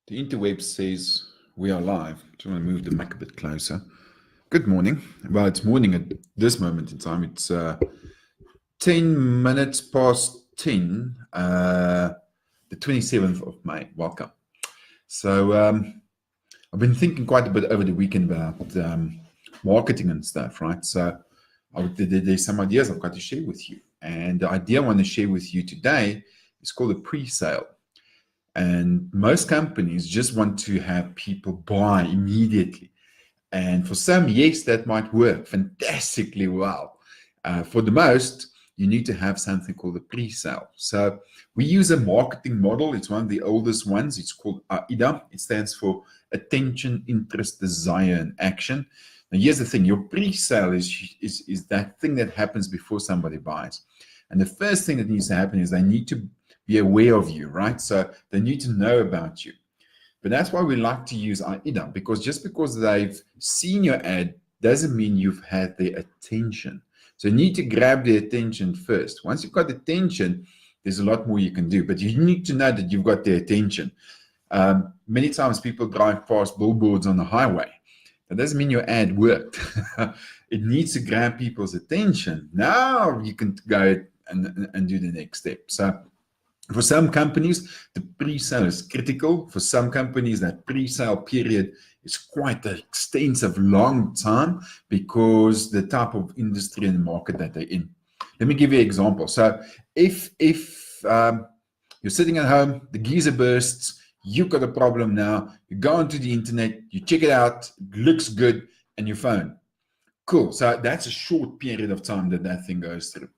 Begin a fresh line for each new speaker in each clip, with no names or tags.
The interweb says we are live. Do you want to move the mic a bit closer? Good morning. Well, it's morning at this moment in time. It's 10 minutes past 10, the 27th of May. Welcome. So I've been thinking quite a bit over the weekend about marketing and stuff, right? So there's some ideas I've got to share with you. And the idea I want to share with you today is called a pre-sale. And most companies just want to have people buy immediately. And for some, yes, that might work fantastically well. For the most, you need to have something called a pre-sale. So we use a marketing model. It's one of the oldest ones. It's called AIDA. It stands for attention, interest, desire, and action. Now, here's the thing. Your pre-sale is that thing that happens before somebody buys. And the first thing that needs to happen is they need to be aware of you, right? So they need to know about you. But that's why we like to use AIDA, because just because they've seen your ad doesn't mean you've had their attention. So you need to grab their attention first. Once you've got attention, there's a lot more you can do, but you need to know that you've got their attention. Many times people drive past billboards on the highway. That doesn't mean your ad worked. It needs to grab people's attention. Now you can go and do the next step. So for some companies, the pre-sale is critical. For some companies, that pre-sale period is quite an extensive, long time because the type of industry and market that they're in. Let me give you an example. So if you're sitting at home, the geyser bursts, you've got a problem now, you go onto the internet, you check it out, it looks good, and you phone. Cool. So that's a short period of time that thing goes through.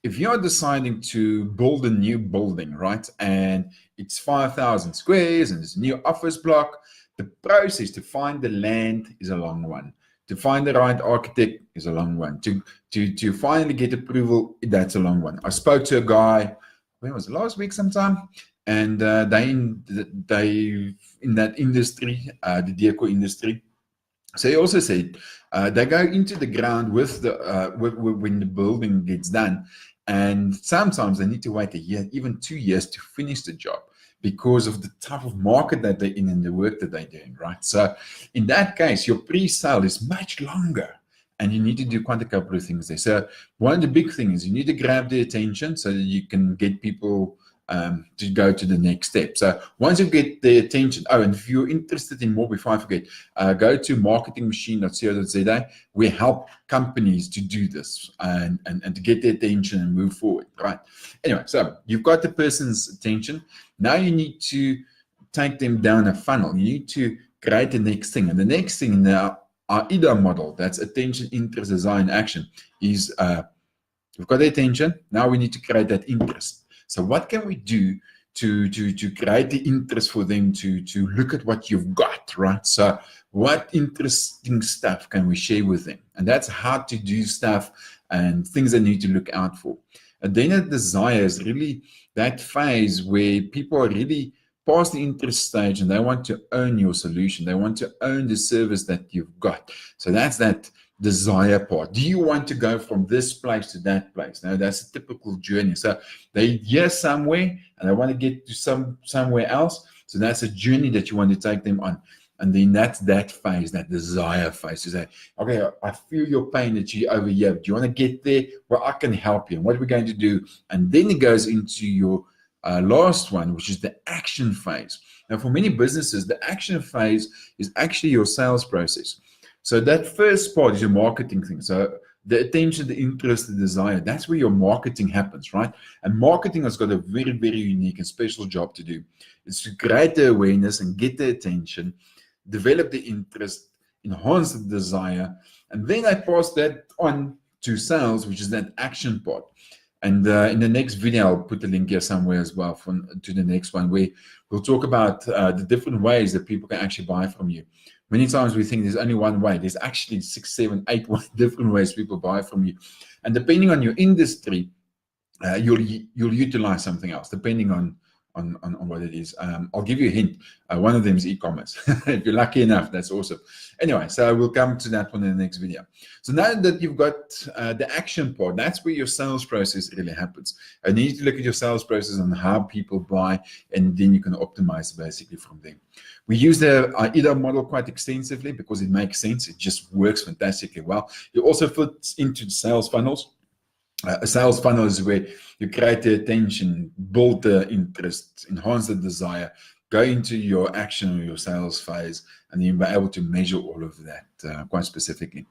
If you're deciding to build a new building, right, and it's 5,000 squares and it's a new office block, the process to find the land is a long one. To find the right architect is a long one. To finally get approval, that's a long one. I spoke to a guy, when was it, last week sometime, and they in that industry, the deco industry. So he also said they go into the ground with the when the building gets done, and sometimes they need to wait a year, even 2 years to finish the job because of the type of market that they're in and the work that they're doing, right? So in that case, your pre-sale is much longer, and you need to do quite a couple of things there. So one of the big things is you need to grab their attention so that you can get people to go to the next step. So once you get their attention, and if you're interested in more, before I forget, go to marketingmachine.co.za. We help companies to do this and to get their attention and move forward, right? Anyway, so you've got the person's attention. Now you need to take them down a funnel. You need to create the next thing. And the next thing in the AIDA model, that's attention, interest, desire, and action, is we've got the attention. Now we need to create that interest. So what can we do to create the interest for them to look at what you've got, right? So what interesting stuff can we share with them? And that's how to do stuff and things they need to look out for. And then the desire is really that phase where people are really past the interest stage and they want to own your solution. They want to own the service that you've got. So that's that desire part. Do you want to go from this place to that place? Now that's a typical journey. So they're here somewhere and they want to get to somewhere else. So that's a journey that you want to take them on. And then that's that phase, that desire phase. To say, okay, I feel your pain that you over here. Do you want to get there? Well, I can help you. And what are we going to do? And then it goes into your last one, which is the action phase. Now, for many businesses, the action phase is actually your sales process. So that first part is your marketing thing. So the attention, the interest, the desire, that's where your marketing happens, right? And marketing has got a very, very unique and special job to do. It's to create the awareness and get the attention, develop the interest, enhance the desire, and then I pass that on to sales, which is that action part. And in the next video, I'll put a link here somewhere as well to the next one, where we'll talk about the different ways that people can actually buy from you. Many times we think there's only one way. There's actually 6, 7, 8 different ways people buy from you. And depending on your industry, you'll utilize something else, depending on on what it is. I'll give you a hint. One of them is e-commerce. If you're lucky enough, that's awesome. Anyway, so we'll come to that one in the next video. So now that you've got the action part, that's where your sales process really happens. And you need to look at your sales process and how people buy, and then you can optimize basically from there. We use the AIDA model quite extensively because it makes sense. It just works fantastically well. It also fits into sales funnels. A sales funnel is where you create the attention, build the interest, enhance the desire, go into your action or your sales phase, and you'll be able to measure all of that quite specifically.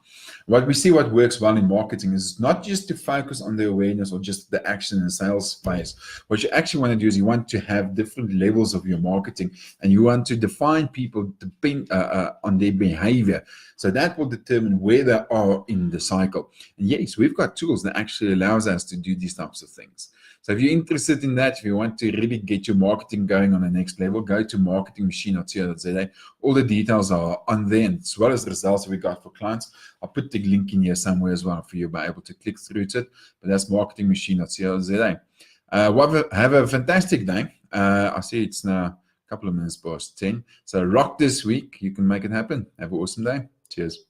What we see what works well in marketing is not just to focus on the awareness or just the action and sales phase. What you actually want to do is you want to have different levels of your marketing, and you want to define people depend on their behavior. So that will determine where they are in the cycle. And yes, we've got tools that actually allows us to do these types of things. So if you're interested in that, if you want to really get your marketing going on the next level, go to marketingmachine.co.za. All the details are on there, and as well as the results that we got for clients. I'll put the link in here somewhere as well for you to be able to click through to it. But that's marketingmachine.co.za. Have a fantastic day. I see it's now a couple of minutes past 10. So rock this week. You can make it happen. Have an awesome day. Cheers.